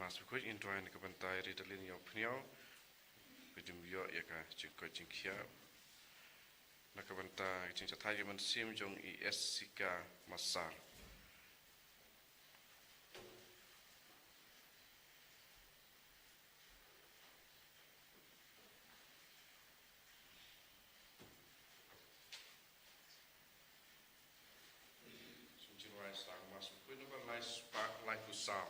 mas Bakhuid introin ke bantai ritalin yo pniao kejum yo ya ka jingko jingkia nak ke bantai jing Taïew man sim jong is sika masar sang mas Bakhuid no Ba-lai spark like usam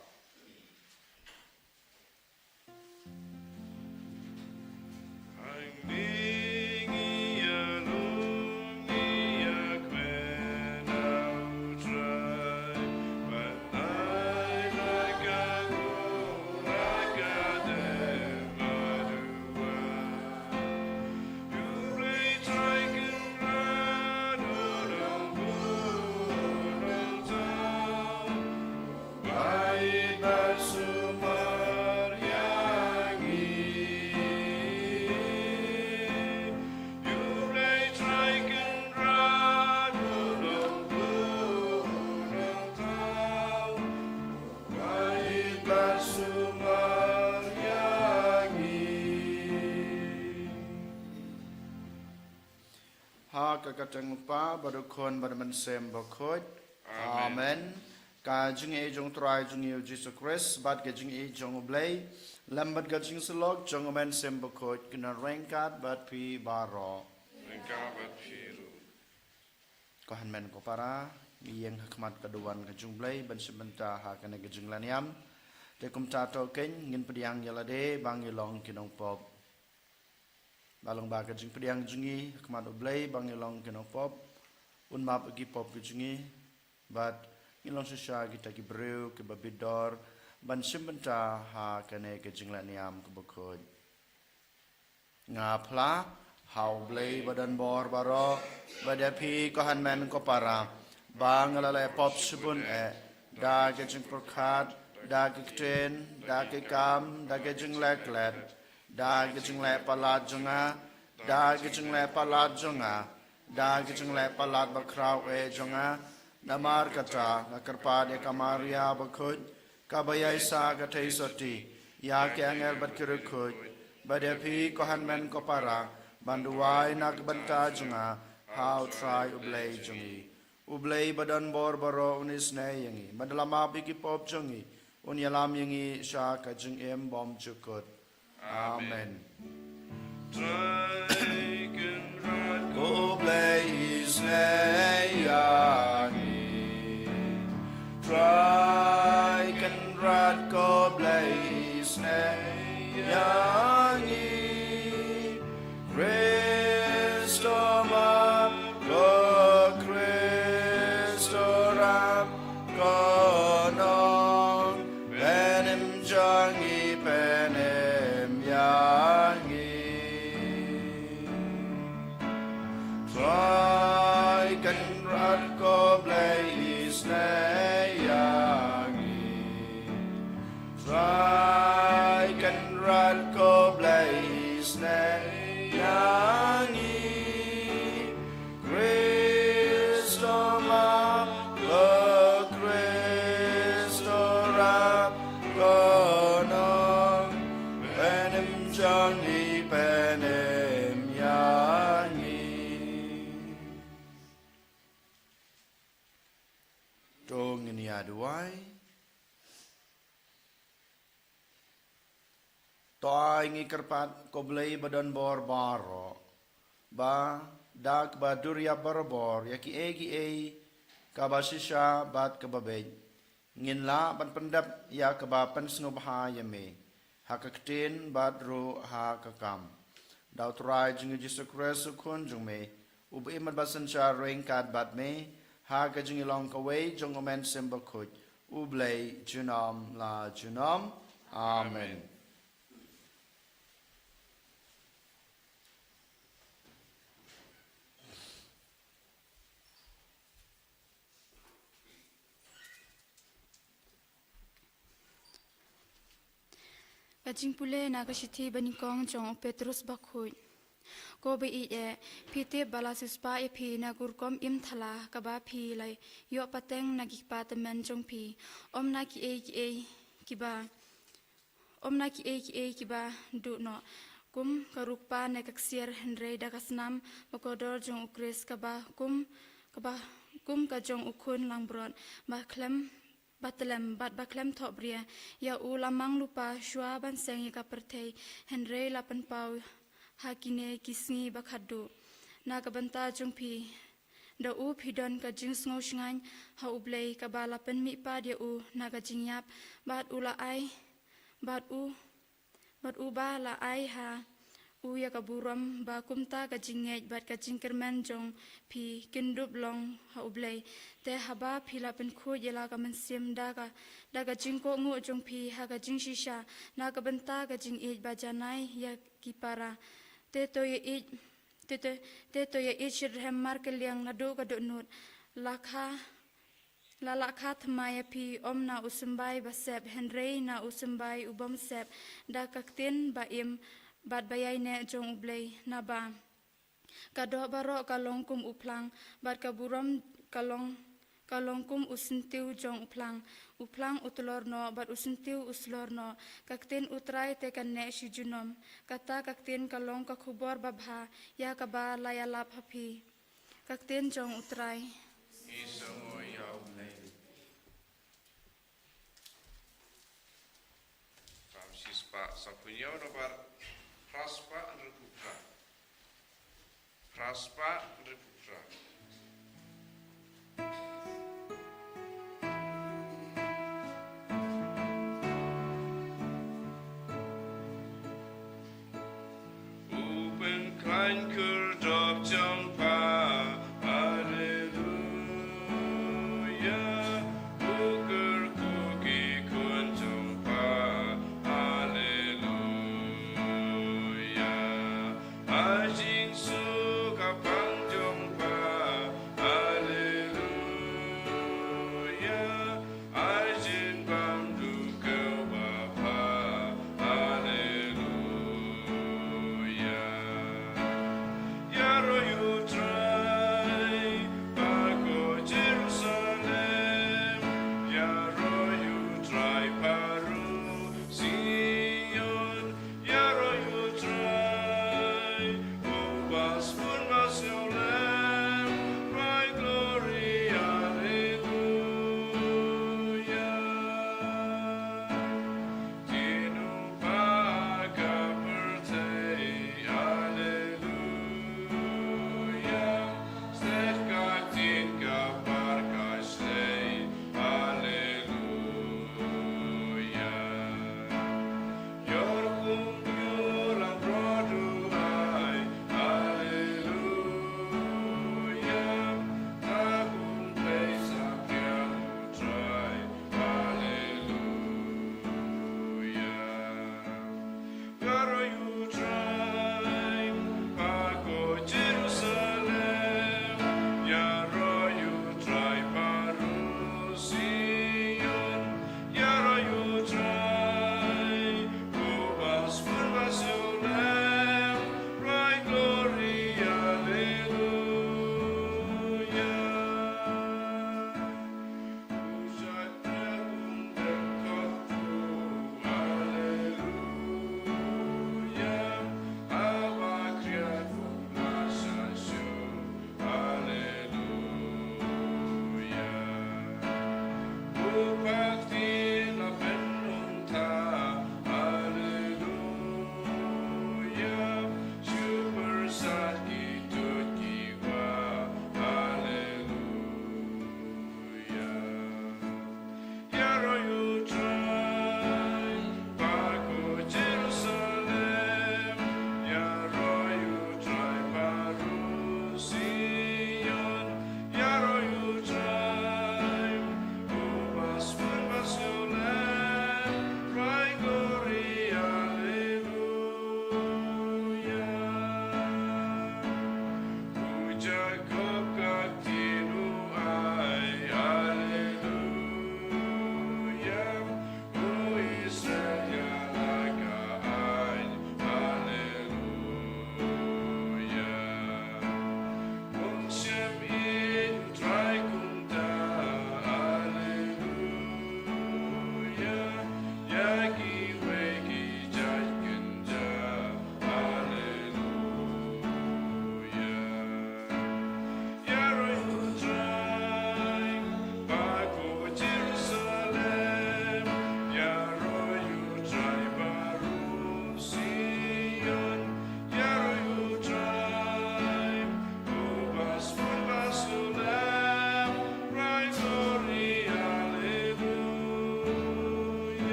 Kakatang pa badukon badaman sem Bakhuid. Amen. Ka jing e jong try jong yu Jesus Christ bad ka jing e jong oblay lambat ka jing selok jong amen sem Bakhuid kena rengkat bad pi baro. Rengkat bad pi ru. Kohan men ko para miyeng hakmat kaduan ka jong blay ban sebentar ha kana ka jing laniam. Te kum ta to ken ngin pediang yalade bang yelong kinong pop. Balong baga jing pediang jungi kemat oblay bang ilong kenong pop un map gi pop jungi bat ilong susah kita ki breu ke babidor ban simbenta ha kane ke jing laniam ke Bakhuid ngapla hau blay badan bor baro badapi ko hanmen ko para bang lalai pop subun da ke jing prokat da ke ten da ke kam da ke jing leklet da gijing le palat jonga da gijing le palat jonga da gijing le palat bakraw jonga namar kata nakarpa de kamaria Bakhuid kabayai sa gatai soti ya ke angel batkirukut badapi kohan men ko para banduai nak banta jonga how try ublay jongi ublay badan bor boro unis ne yangi badalama bigi pop jongi unyalam yangi sha ka jing em bom chukut. Amen. Go blaze yangi. Try can rad go blaze yangi. Christoma go Christoram go nong penem jangi penem yangi try can rad go blaze yangi try can rad go blaze yangi Christoma go Christoram go nong penem jangi penem yangi dong ini aduai toai ngi kerpat koblei badan bor baro ba dak baduria barbor yaki egi kabasisha bat kababej ngin la ban pendap ya kaba pensnub ha yame hakaktin badru ha kakam daw try jing Jesus Christ kun jung me ub imat basan sha rengkat bat me ha ka jing long ka way jung omen sem Bakhuid ublay junam la junam amen. Kajing pule na kasiti banikong jong Petrus Bakhuid. Ko be e pite balasuspa e pi na gurkom im thala kaba pi lai yo pateng na gikpa temen jong pi om na ki e kiba na ki e ba du no kum karupa ne kaksir henre da kasnam makodor jong ukris ka ba kum ka jong ukun langbron ba klem batlem bat baklem thobria ya u lamang lupa shwa ban sengi ka perthei henre lapan pau hakine kisngi bakhadu na ka banta jong pi da u phidon ka jing sngo shngan ha ublei ka ba lapan mi pa dia u na ka jingyap bat u la ai bat u ba la ai ha u ya ka buram ba kumta ka jingej bat ka jingkerman jong pi kindup long ha ublei te haba phila pen khu yela ka mansim da ka jingko ngu jong pi ha ka jing shisha na ka banta ka jing ej ba janai ya kipara te to ye ich rem markel yang nadu ka do nut lakha thmaya pi omna usumbai basep henrei na usumbai ubom sep da kaktin ba im bat bayai ne jong ublei na ba kado baro kalong kum uplang bat kaburom kalong kum usintiu jong uplang utlor no bat usintiu uslor no kaktin utrai te kan ne shijunom kata kaktin kalong ka khubor babha ya ka ba layalap hapi kaktin jong utrai Isomo ya ublei. Francis pa sapunyo no bar Raspa Repupra. Raspa Repupra. Open klein kurdop jong pa.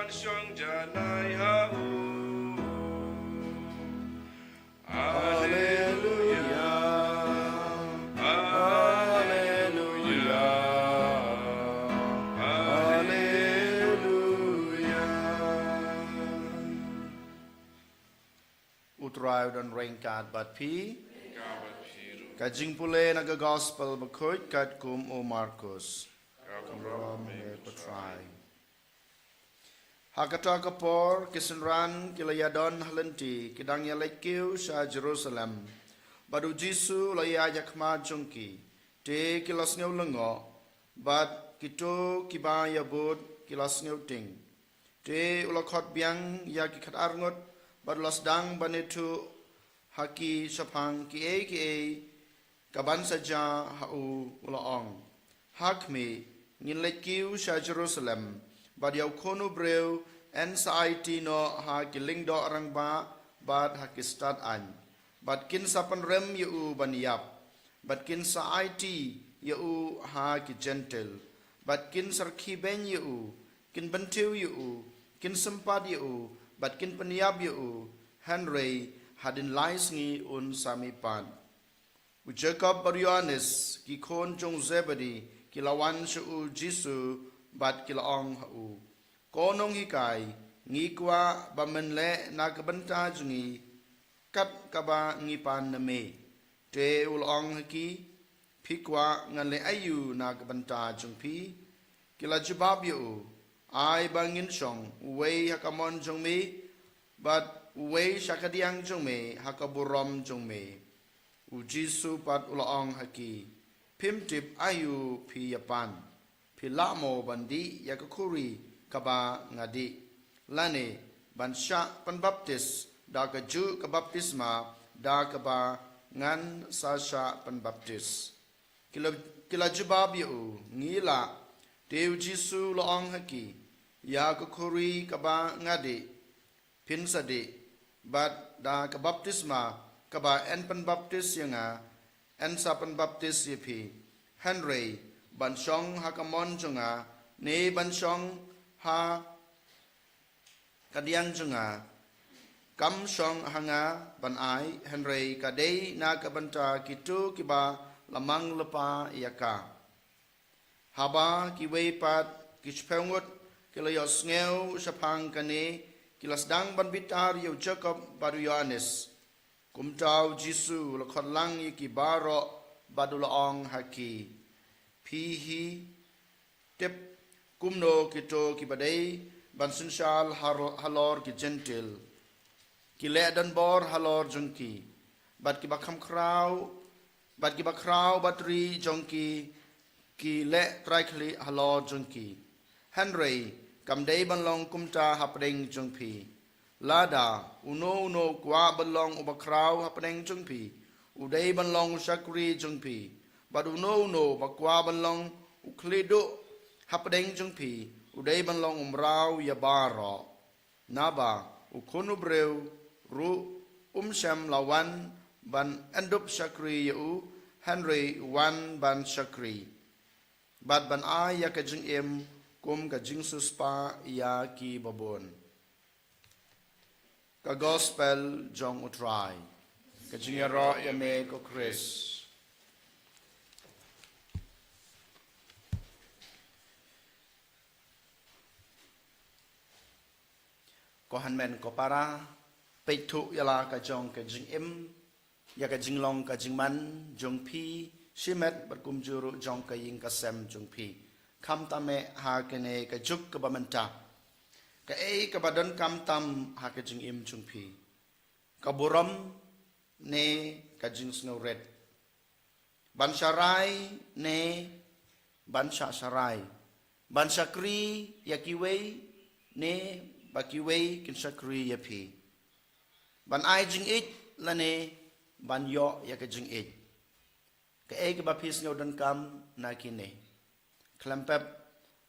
ban shong janai hau. Hallelujah. Hallelujah. Hallelujah. Utrai dan rengkat bat pi. Kajing pule naga gospel Bakhuid kat kum o Markus. Kamram me patrai. Hakata kapor kisenran kilayadon halenti kidang ya Lait-ïa sa Jerusalem. Badu Jisu laya yakma jongki. Te kilas ngeu lengo. Bad kito kiba yabud kilas ngeu ting. Te ulakot biang ya kikat arngot. Bad las dang banetu haki sapang ki kaban saja hau ulaong. Hakmi ngin Lait-ïa sa Jerusalem. Badiau kono breu en sa IT no ha kiling do orang ba bad ha kistat an. Bad kin sa panrem yu baniyap. Bad kin sa IT yu ha ki gentle. Bad kin sarki ben yu kin bentiu yu kin sempat yu bad kin peniyap yu Henry hadin lais ngi un samipan. U Jacob bar Yohanes ki kon jong Zebedi ki lawan su Jisu bat kilaong hau. Konong hikai ngi kwa bamenle na kabenta jungi kat kaba ngi pan na me. Te ulong haki pikwa ngale ayu na kabenta jung pi. Kila jibab yu ai bangin song uwei hakamon jung me bat uwei syakadiang jung me hakaburom jung me. Ujisu pat ulong haki pimtip ayu pi yapan. Pilamo bandi yakakuri kaba ngadi. Lane bansya penbaptis da keju kebaptisma da kaba ngan sasya penbaptis. Kila jubab yu ngila Taïew Jisu loong haki yakakuri kaba ngadi pinsadi bat da kebaptisma kaba en penbaptis yanga en sa penbaptis yipi Henry bansong hakamon junga ne bansong ha kadiang junga kam song hanga ban ai Henry kadei na kabanta kitu kiba lamang lepa yaka haba kiwei pat kichpengut kilayos ngeu sapang kane kilasdang ban bitar yu Jacob baru Yohanes kumtau Jisu lakot lang yiki baro badulaong haki pihi tip kumno kito kibadai bansunsyal halor ki gentil kile dan bor halor jongki bad kibakam kraw batri jongki kile traikli halor jongki Henry kamdei banlong kumta hapdeng jongpi lada uno kwa banlong ubakraw hapdeng jongpi udai banlong sakri jongpi badu no bakwa banlong uklido hapdeng jongpi udai banlong umrau ya baro naba ukunu breu ru syam lawan ban endup sakri yu Henry wan ban sakri bad ban ay ya kajing em kum kajing suspa ya ki babon ka gospel jong utrai kajing ya ro ya me ko Chris ko han men ko para pe thu yala ka jong ka jing em ya ka jing long ka jing man jong pi shimet bat kum juru jong ka ying ka sem jong pi kam tame ha kene ka juk ka bamenta ka ka badan kam tam ha ka jing em jong pi ka buram ne ka jing snow red ban sharai ne ban sharai ban shakri yakiwei ne bakiwei kin sakri yapi ban ai jing it lane ban yo ya ka jing it ka ka bapis ngau dan kam na kine klampep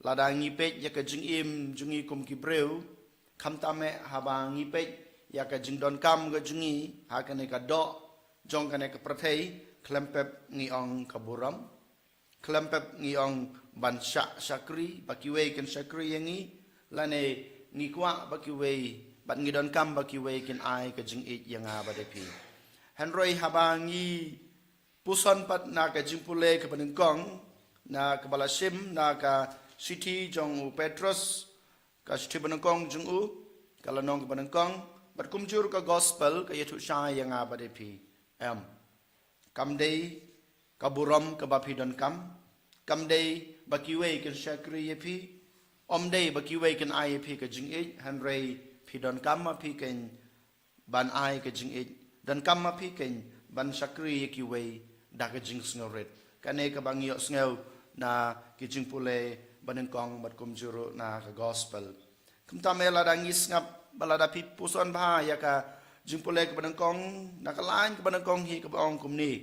ladangi pet ya ka jing im jungi kum ki breu kam tame habangi pet ya ka jing don kam ga jungi ha kane ka do jong kane ka prathei klampep ngi ong kaburam klampep ngi ong ban sakri bakiwei kin sakri yangi lane ngi kwa bakiwe ban ngi don kam bakiwe kin ai ka jing it yanga badepi henroi habangi puson pat na ka jimpule ka paning kong na ka balasim na ka city jong u Petrus ka city paning kong jong u kala nong ka paning kong bat kumjur ka gospel ka yetu sha yanga badepi kam dei ka buram ka bapi don kam dei bakiwe kin shakri yepi dei bakiwe kin ai yepi ka jing it henrei pi don kam ma pi ken ban ai ka jing it dan kam ma pi ken ban shakri yekiwe da ka jing snoret kane ka bang yo sngew na ki jing pule baneng kong bat kum juru na ka gospel kum ta mela da ngis ngap balada pi puson ba ya ka jing pule ka baneng kong na ka lain ka baneng kong hi ka ong kum ni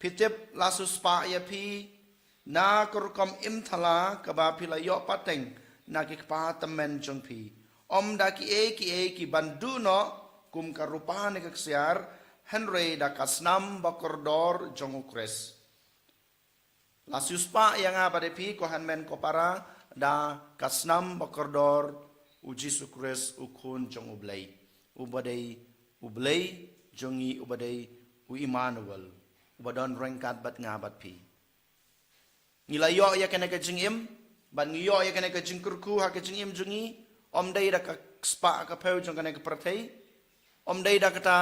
pi tip lasus pa ya pi na kur kom im thala ka ba pi la yo pateng na ki pa tamen jong pi da ki e ki bandu no kum ka rupa ne ka ksiar henrei da kasnam bakordor jong ukres lasius pa yang apa depi ko hanmen ko para da kasnam bakordor uji sukres ukun jong ublei ublei jongi ubadei u Emmanuel ubadon rengkat bat ngabat pi nilayo ya kena ka jingim ban ngiyo ya kena ka jingkurku ha ka jingim jongi dei da ka spa ka peu jong kena ka prathei dei da kata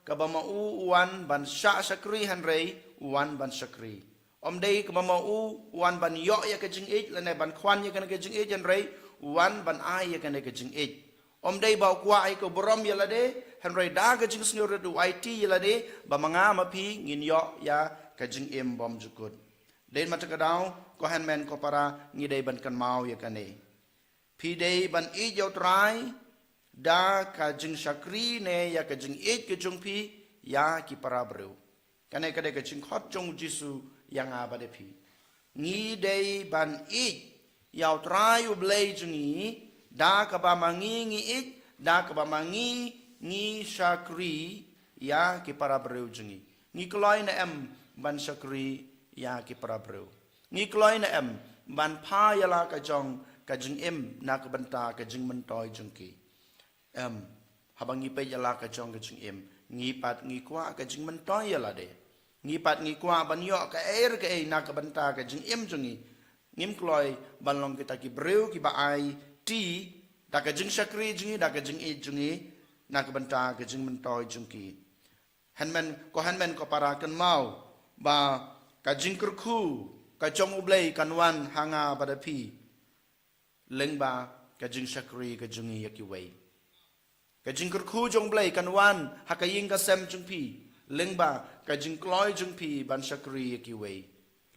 ka bama uwan ban sha shakri hanrei uwan ban shakri dei ka bama uwan ban yo ya ka jing ich lane ban khwan ya kena ka jing ich hanrei uwan ban ai ya kena ka jing ich dei ba kwa ai ko borom ya lade hanrei da ka jing snyor du IT ya lade ba manga ma pi ngin yo ya ka jing im bom jukut den mata ka daw ko hanmen ko para ngi dei ban kan mau ya kane pi dei ban i yo trai da ka jing shakri ne ya ka jing it ke jung pi ya ki para bru kane ka de ka jing khot jong jisu yang abade pi ngi dei ban it yaw trai u blei jungi da ka ba mangi ngi it da ka ba mangi ngi shakri ya ki para bru jungi ngi kloi na ban shakri ya ki para bru ngi kloi na ban pha ya la ka jong ka jing na ka banta ka jing man toy jung ki habang ngi pe yala ka jong ka jing ngi pat ngi kwa ka jing man toy yala de ngi pat ngi kwa ban yo ka ka na ka banta ka jing jungi ngim kloi ban long kita ki breu ki ba ai ti da ka jing shakri jungi da ka jing jungi na ka banta ka jing man toy jung ki hanmen ko para kan mau ba ka jing kurku ka jong ublei kan wan hanga badapi lengba ka jing shakri ka jungi yakiwei ka jing kurku jong blei kan wan hakaying ka sem jung pi lengba ka jing kloi jung pi ban shakri yakiwei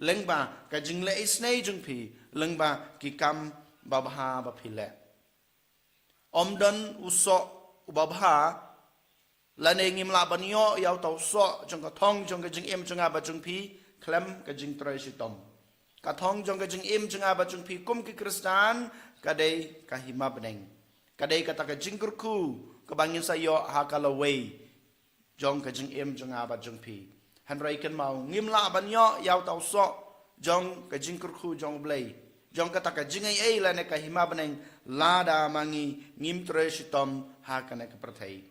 lengba ka jing le isnei jung pi lengba ki kam babha ba phile dan uso ubabha lane ngim la ban yo yaw taw so jong ka thong jong ka jing jong ba jung pi klem ka jing trai sitom ka thong jong ka jing jong ba jung pi kum ki kristan kadai ka hima beneng kadai kata ka jing kurku ka bangin sayo hakalaway jong ka jing jong aba jong pi hanrai kan mau ngim la ban yo yaw taw so jong ka jing kurku jong blei jong kata ka jing ai la ne ka hima beneng lada mangi ngim tre sitom ha kana ka prathai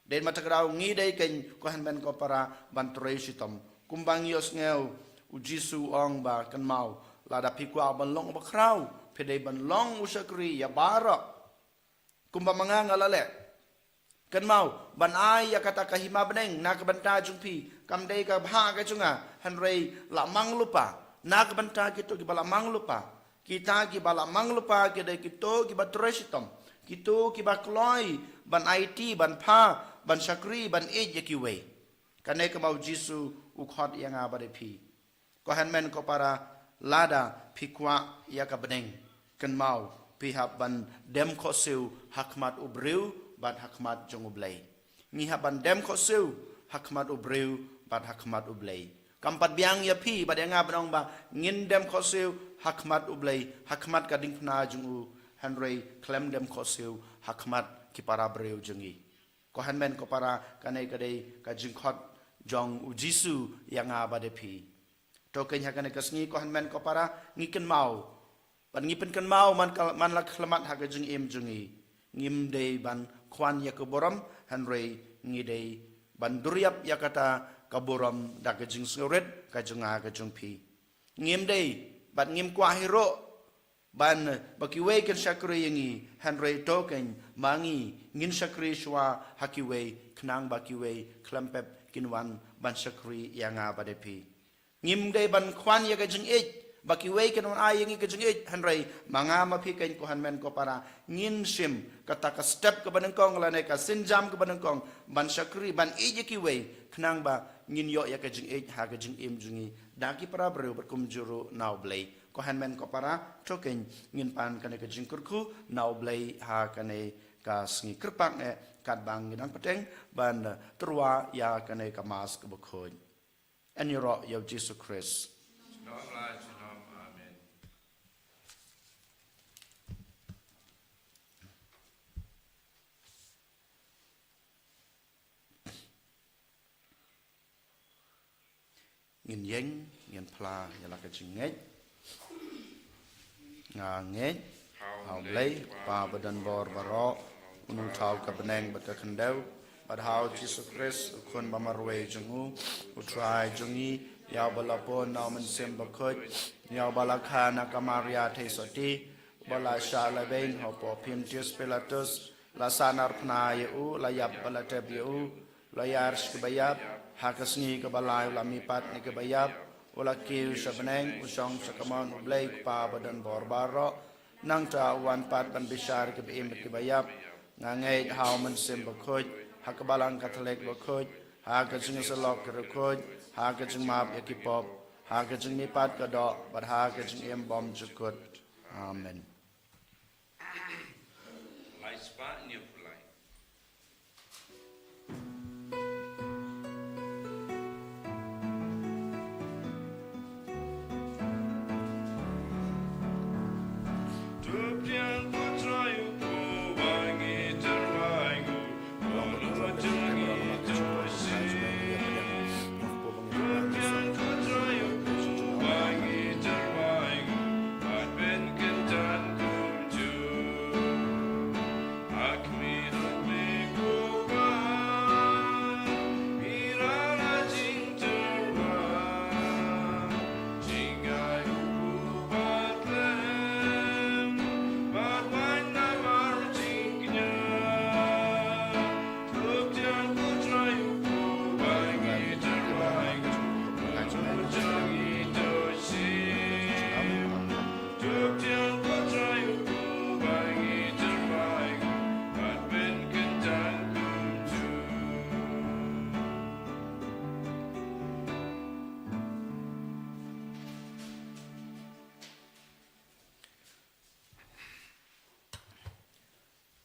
den mata grau ngi dei ken ko han ben ko para ban tre sitom kumbang yos ngeu ujisu ong ba kan mau lada pikwa ban long ba krau pedai ban long usakri ya bara kumba manga ngalale kan mau ban ai ya kata kahima beneng na ka banta jungpi kam dei ka bha ka chunga hanrei la mang lupa na ka banta kito ki bala mang lupa kita ki bala mang lupa ke dei kito ki batresitom kito ki bakloi ban IT ban pha ban sakri ban e ya ki we kane ka mau jisu ukhot yang abade pi ko hanmen ko para lada pikwa ya ka beneng kan mau pihak ban dem ko siu hakmat ubreu ban hakmat jong ublei ni ban dem ko siu hakmat ubreu ban hakmat ublei kampat biang ya pi ba denga banong ba ngin dem ko siu hakmat ublei hakmat ka ding pna jong u hanrei klem dem ko siu hakmat ki para breu jongi ko hanmen ko para kanai kadai ka jingkhot jong u jisu yang abade pi to ken hakane ka sngi ko hanmen ko para ngiken mau ban ngipen kan mau man la klamat ha ka jing jongi ngim dei ban kwan ya kaboram hanrei ngidei ban duriap ya kata kaboram da kajing suret kajunga kajung pi ngim dei ban ngim kwa hiro ban bakiwe ken shakri yangi hanrei token mangi ngin shakri shwa hakiwe knang bakiwe klampep kinwan ban shakri yanga badepi ngim dei ban kwan ya kajing bakiwe ken on ayengi kajing hanrei manga mapi ken ko hanmen ko para ngin sim kata ka step ke banengkong lane ka sinjam ke banengkong ban shakri ban kiwe knang ba ngin yo ya kajing ha kajing jungi daki para bro berkumjuru now blay ko hanmen ko para token ngin pan kane kajing kurku now blay ha kane ka sngi kerpak ne kat bang ngidang peteng ban terwa ya kane ka mas ke Bakhuid en yoro ya Jesus Christ ngin yeng ngin pla ya la ka chingej nga ngej hau blay pa badan bor baro unung thau ka beneng ba ka khandau bad hau Jesus Christ kun ba marwe jungu utrai jungi ya balapon na man sem Bakhuid ya balakha na kamaria thesoti bala shala bein ho po pintius pilatus la sanar pna yu la yap bala yu la yars kebayap hakasngi ke Ba-lai la mipat ni ke bayap ula kiu sabeneng usong sakamon blay pa badan borbaro nang ta wan pat ban bisar ke beim ke bayap ngangai hau man sim Bakhuid hakabalang katolik Bakhuid hakasngi selok ke Bakhuid hakasngi map yakipop hakasngi mipat ke do bad hakasngi em bom jukut amen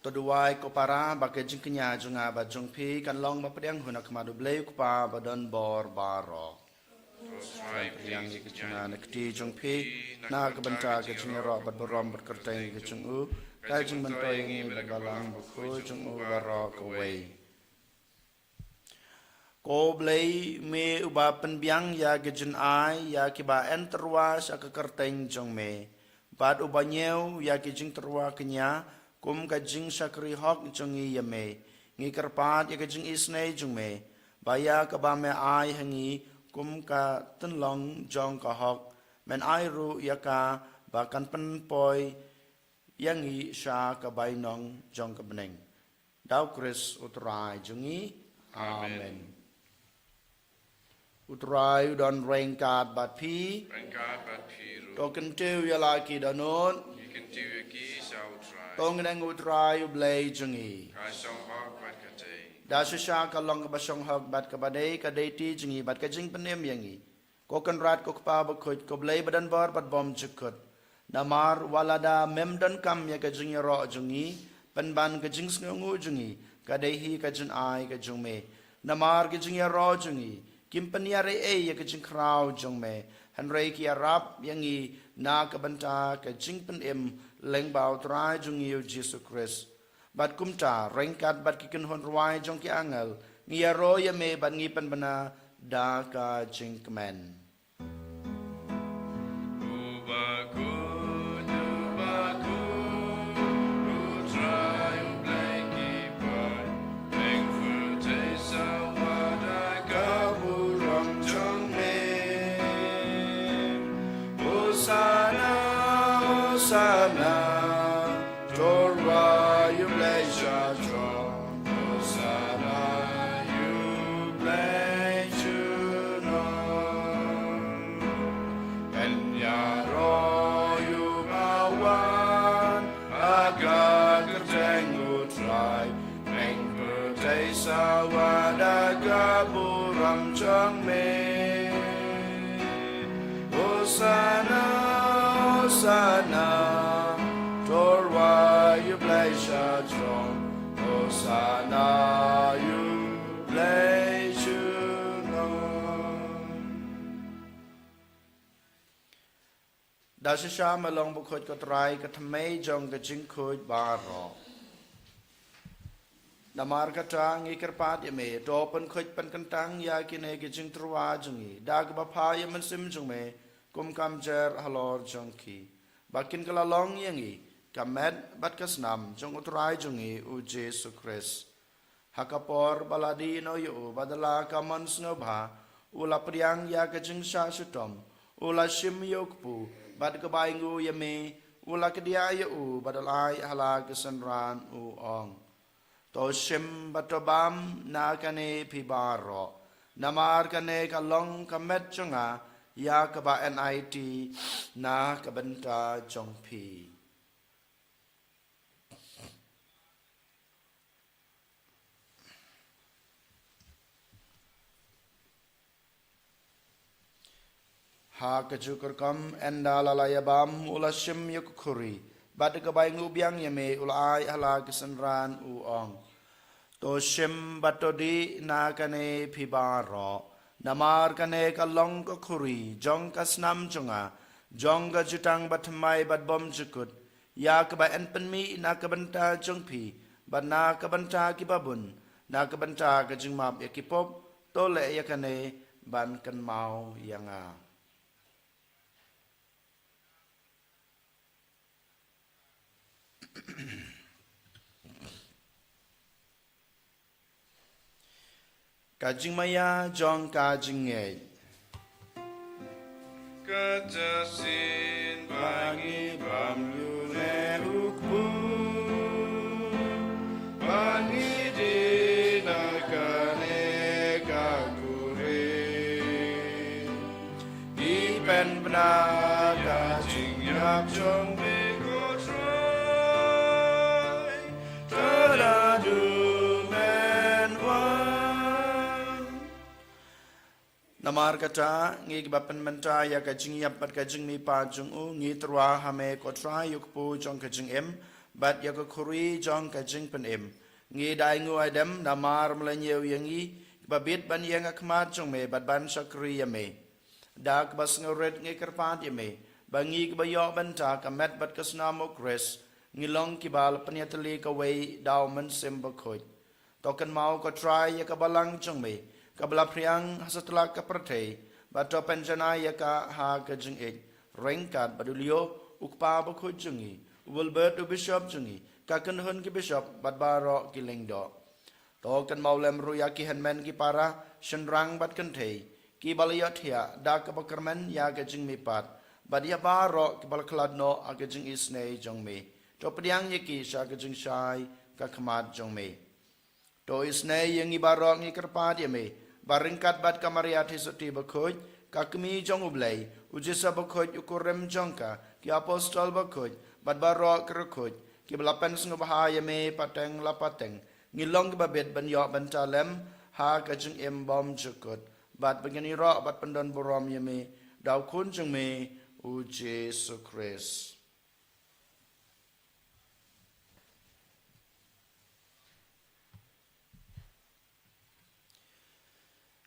Toduai ko para bakajing kenya junga ba jungpi kan long ba pedang huna kemadu blay ko pa badan bor baro yang kecunga nekti jungpi na kebenta kecunga ro bat borom bat kerteng kecungu kajing mentoy ngi balang buku jungu baro kawai ko blay me uba penbiang ya gejun ai ya kiba enterwa sa kerteng jong me bat ubanyeu ya kijing terwa kenya kum kajing sakri hok jungi yame ngi kerpat ya kajing isnei jungme baya ka ba me ai hangi kum ka tenlong jong ka hok men ai ru ya ka ba kan pen poi yangi sha ka bai nong jong ka beneng dau Chris utrai jungi amen utrai don rengkat bat pi token tu ya la ki danon tong nang utrai blay jungi da sha ka long ba song hok bat ka badai ka deiti jungi bat ka jing penem yangi ko kan rat ko pa Bakhuid ko blay badan bar bat bom jukut namar walada memdan kam ya ka jungi ro jungi penban ka jing sngu jungi ka dehi ka jun ai ka jungme namar ka jungi ro jungi kim peniare ya ka jing krau jungme hanrei ki arab yangi na ka banta ka jing penem leng bau trai jungi Jesus Christ bat kumta rengkat bat kiken hon ruai jong ki angel ngia ro ya me bat ngi pen bana da ka jing kemen Bakhuid utrai Hosanna, Torah, you bless your throne. Hosanna, you bless your name. And Yaro, you mawan, agak tertengu try. Meng pertai sawada gaburam chang me. Hosanna, Hosanna, Torah, you bless your throne. Hosanna, you bless your name. Dasha malong bukhoj katrai katmei jong kajing khoj baro. Namar kata ngikir pat yame dopen khoj pen kentang ya kine kajing truwa jongi dag bapa yaman sim jong me kum kamjer halor jongki bakin kala long yangi kamet bat kasnam jong utrai jongi u Jesu Christ hakapor baladi no yu badala kaman snobha ula priang ya kajing sha sutom ula shim yokpu bad kabaingu yame ula kedia yu badalai hala kesenran u ong to shim batobam na kane pibaro namar kane kalong kamet jonga ya kaba NIT na kabenta jongpi ha kajukur kam endala layabam ulashim yukuri bad kabai ngubiang yame ulai hala kesenran uong to shim batodi na kane pibaro namar kane kalong ko khuri jong kasnam jonga jong ga jutang batmai bat bom jukut ya kaba en penmi na kabanta jongpi bat na kabanta kibabun na kabanta ka jingmap yakipop to le yakane ban kan mau yanga Kajing maya jong kajing ngei Kajasin bangi bam yune hukbu Bani di nakane kakure ipen bna kajing yap jong Bego try teradu Namar kata ngi bapen menta ya kajing yap bat kajing mi pa jung u ngi trwa hame ko tra yuk pu jong kajing em bat ya ko khuri jong kajing pen em ngi dai ngu adam namar mlanyew yangi babit ban yang akmat jong me bat ban sakri ya me dak bas ngoret ngi kerpat ya me bangi ke bayo banta kamet bat kasnamo kres ngi long ki bal panyatli ka wei daw man sem bakhoj token mau ko try ya ka balang jong me kabla priang setelah kepertai bato penjana ya ka ha kajing ek rengkat badulio ukpa Bakhuid jungi Wilbert bishop jungi kaken hun ki bishop badbaro ki lengdo to kan maulem ruya ki henmen ki para shenrang bat kan thei ki balayot ya da ka bakermen ya kajing mi pat badia baro ki balkladno a kajing isnei jongme to priang ye ki sha kajing shai ka khamat jongme to isnei yang ibaro ngi kerpat ye me baringkat bat kamariati soti Bakhuid kakmi jong ublai ujisa Bakhuid ukurem jongka ki apostol Bakhuid bat baro kerukhuid ki belapen sngobahaya me pateng lapateng ngilong ki babet banyo bantalem ha kajung em bom jukut bat begini ro bat pendon borom ye me daw kun jong me u Jesu Christ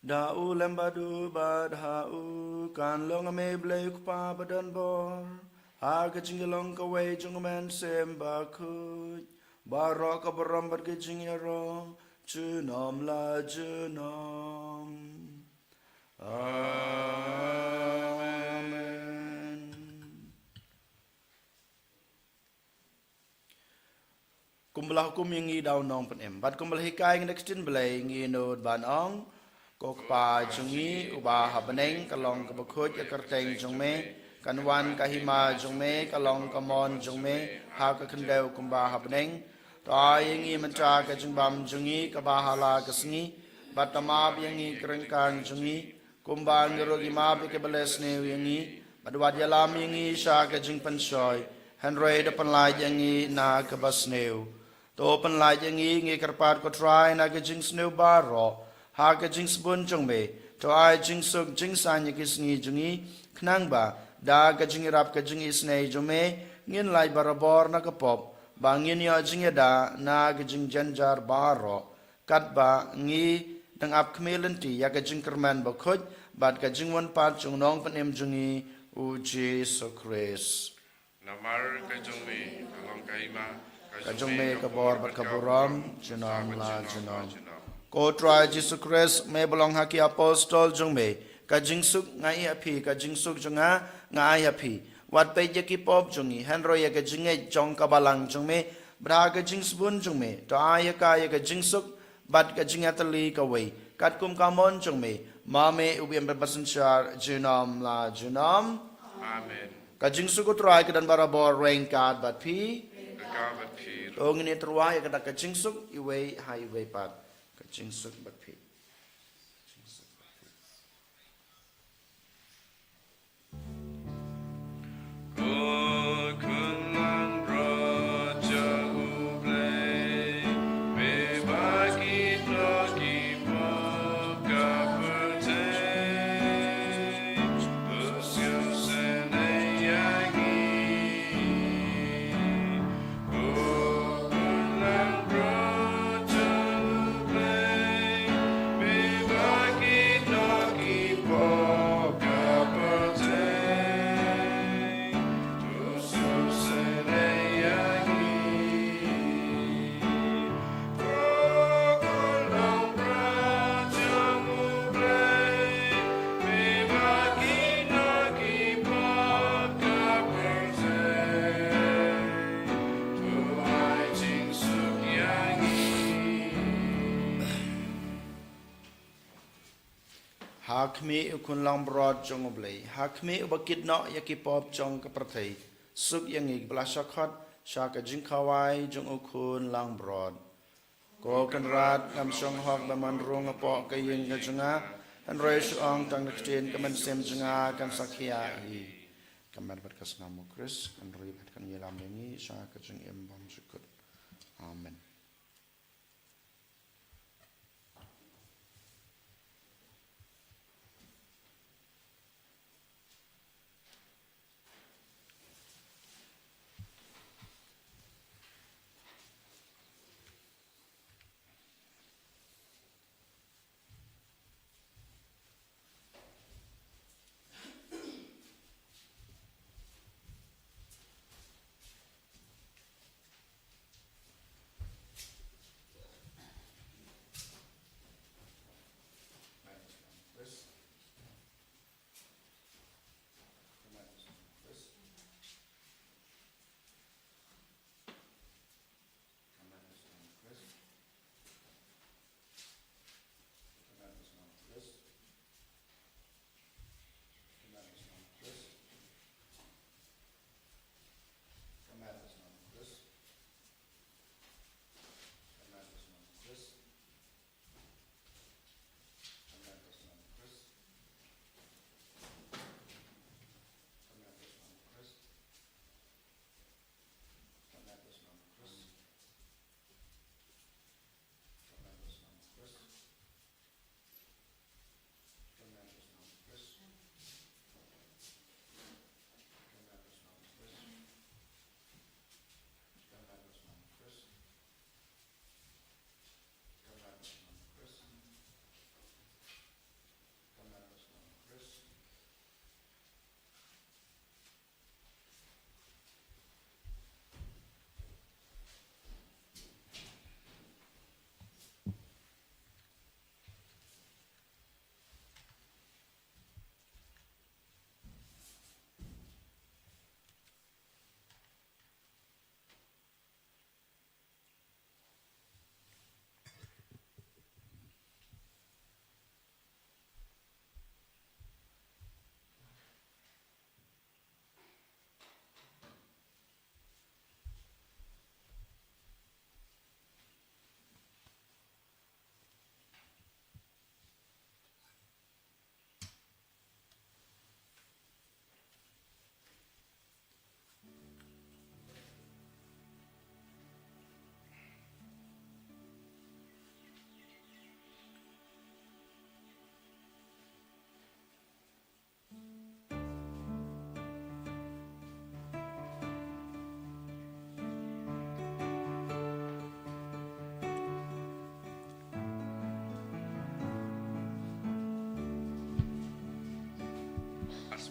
Da'u lembadu badha'u kan long me blek pa badan bor ha kajingelong ka wei jungmen sem Bakhuid baro ka borom bat kajingero junom la junom amen kumbelah hukum yang ngi daw nong pen em bat kumbelah hikai ngekstin belai ngi nod ban ong Kok pa jungi uba habaneng kalong ke Bakhuid ya kerteng jong me กันวันกะหิมาจงเมกะลองกะมอนจงเมหากะคันเดวกุมบาหับเนงตายยังอีมันจากะจงบำจงอีกะบาฮาลากะสงีบัตตมาบยังอีกรังการจงอีกุมบางกะโรกิมาบิกะเบเลสเนวยังอีบัดวัดยาลามยังอีชากะจงปันชอยฮันเรดปันลายยังอีนากะบัสเนวโตปันลายยังอีงีกระปาดก็ทรายนากะจงสเนวบารอหากะจงสบุนจงเมตัวไอจงสุกจงสานยกิสงีจงอีขนังบาดากะจงรับกะจงอิสเนจงเมเงินลายบารบอร์นักปอบบางเงินยอจงยดานากะจงจันจาร์บารอกัดบางีดังอับขมิลันตียากะจงกระมันบคุดบัดกะจงวันปาจงน้องปนเอ็มจงอีอูเจสุคริสนามารกะจงเมกะลองกะอิมาก ะจงเมกะบอร์บัดกะบุรอมจนอมลาจนอมโกตรายจิสุคริสเมบลองฮักยาโปสตอลจงเมกะจิงสุกงายอภิกะจิงสุกจงางายอภิวัดไปยกิปอบจงอีฮันรอยกะจิงเอจงกะบาลังจงเมบรากะจิงสบุนจงเมตอายกายกะจิงสุกบัดกะจิงอัตลีกะเวกัดกุมกามอนจงเมมาเมอุเบียมเปปัสสัญชาจุนอมลาจุนอมอาเมนกะจิงสุกตรายกะดันบาราบอร์เรงกาดบัดพี กะกาบัดพี องค์นี้ตรวายกะดักกะจิงสุกอีเวไฮเวปัดกะจิงสุกบัดพีหากมีอุคุณลองบรอดจงอบเลยหากมีอุบกิดเนาะยากิปอบจงกับประเทศสุกยังอีกบลาชักขัดชากจิงขาวายจงอุคุณลองบรอดก็กันรัดนำชงหอกดมันรงอปอกกยิงกันจงอาอันเรชองตังนักเรียนกันมันเซมจงอากันสักยาฮีกันมันบัดกัสนามุคริสกันรีบัดกันยีลามอย่างนี้ชากจิงเอ็มบอมสุกุดอาเมน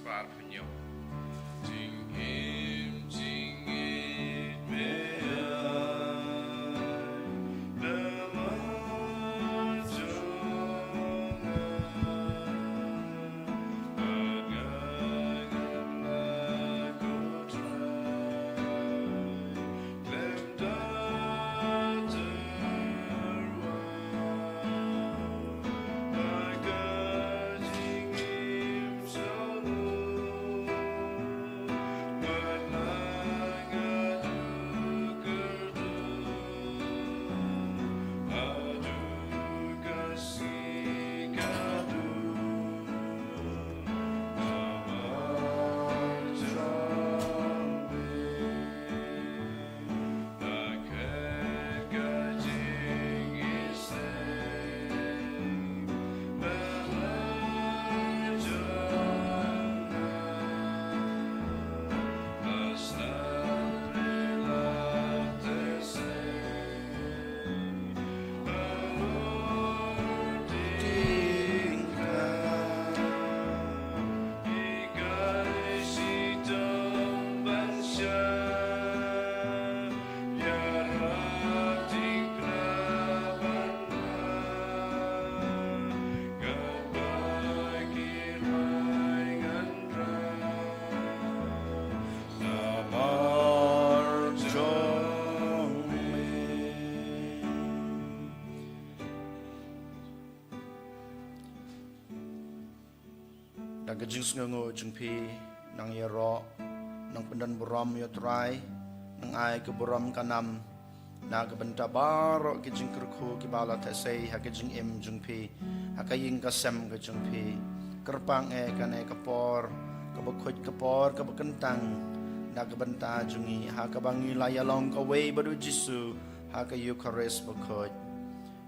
par punyo jing him jing it me Dan kejing sengengo jengpi nang yero nang pendan buram yotrai nang ai ke buram kanam na ke benta baro kejing kerku ki bala tesei ha kejing im jengpi ha kaying kasem ke jengpi kerpang kane kapor ke Bakhuid kapor ke bekentang na ke benta jungi ha ke bangi layalong ke wei badu jisu ha ke Eucharist Bakhuid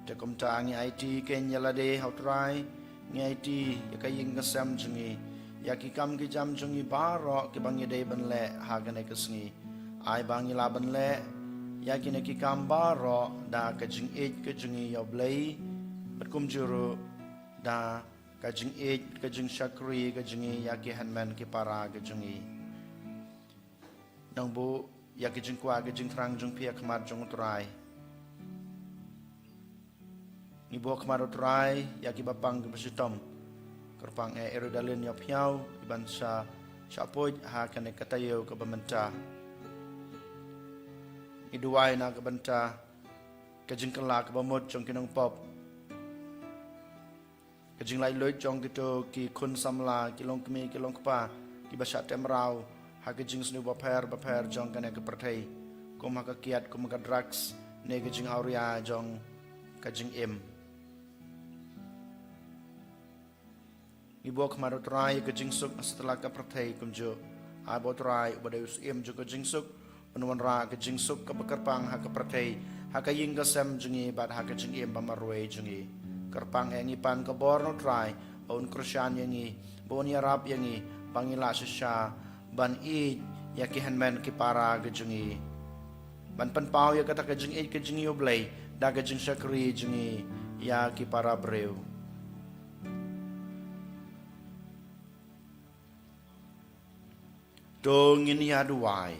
te komta angi IT ken yalade hautrai ngai ti ya kaying kasam jungi ya ki kam ki jam jungi baro ki bangi dei ban le ha gane kasngi ai bangi la ban le ya ki ne ki kam baro da ka jing it ka jungi yo blai bat kum juru da ka jing it ka jing shakri ka jungi ya ki hanman ki para ka jungi dang bu ya ki jing kwa ka jing trang jung pia kmat jung trai ni bo kemaro trai ya ki bapang ke besitom kerpang erodalin ya piau iban sa chapoj ha kane Taïew ke bementa iduai na ke benta ke jingkela ke bamut jong kinong pop ke jing lai loi jong kito ki kun samla ki long kemi ki long kpa ki basat temrau ha ke jing snu baper jong kane ke perthai kum ha ke kiat kum ka drugs ne ke jing auria jong ka jing im Ibu kemarin try ke jingsuk setelah ke pertai kumjo. Abo try pada usim juga jingsuk. Penuan ra ke jingsuk ke bekerpang ha ke pertai. Ha ke ying ke sem jungi bad ha ke jingim pamarwe jungi. Kerpang yangi pan ke borno try. Baun krusyan yangi. Baun yarap yangi. Pangila sesya. Ban id ya ki hanmen ki para ke jungi. Ban penpau ya kata ke jing id ke jingi oblay. Da ke jing syakri jungi. Ya ki para breu. Dong ini aduai.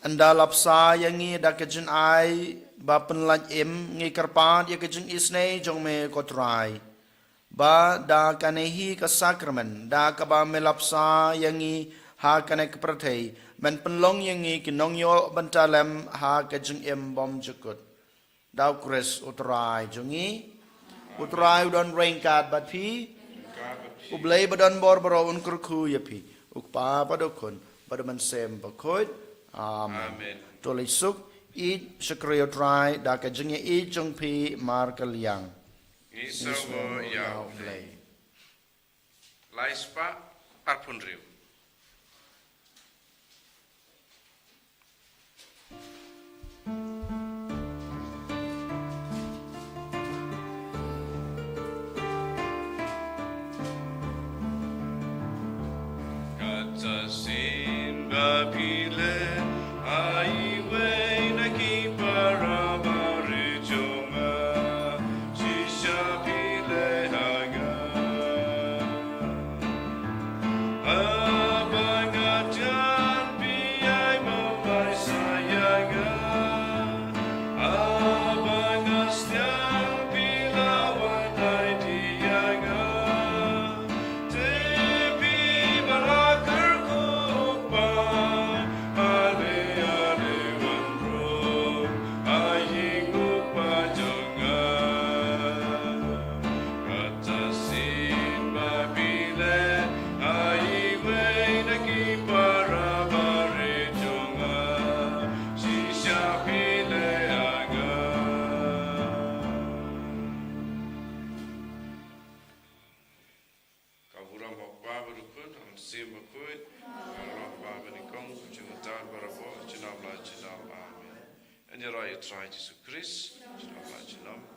Anda lapsa yang ngi da kejun ai ba penlaj im ngi kerpan ya kejun isne jong me kotrai. Ba da kanehi ka sakramen da ka ba me lapsa yang ngi ha kane ke perthai men penlong yang ngi kinong yo bantalem ha kejun im bom jukut. Da kres utrai jongi utrai udon rainkat bat pi Ublay badan bor barawun kurku yapi. Ukpa padokon badaman sem Bakhuid. Amen. Tolisuk id sekreyo try da ka jingye id jong pi mar kaliang. Isowo ya ublay. Laispa arpunriu. Sin bapile ai we na ki para marichoma shisha pile Bakhuid, Roh Babenikong, Jingutan Barabo, Jinam La Jinam, Amen. En je rij het Jezus Christus, Jinam La Jinam.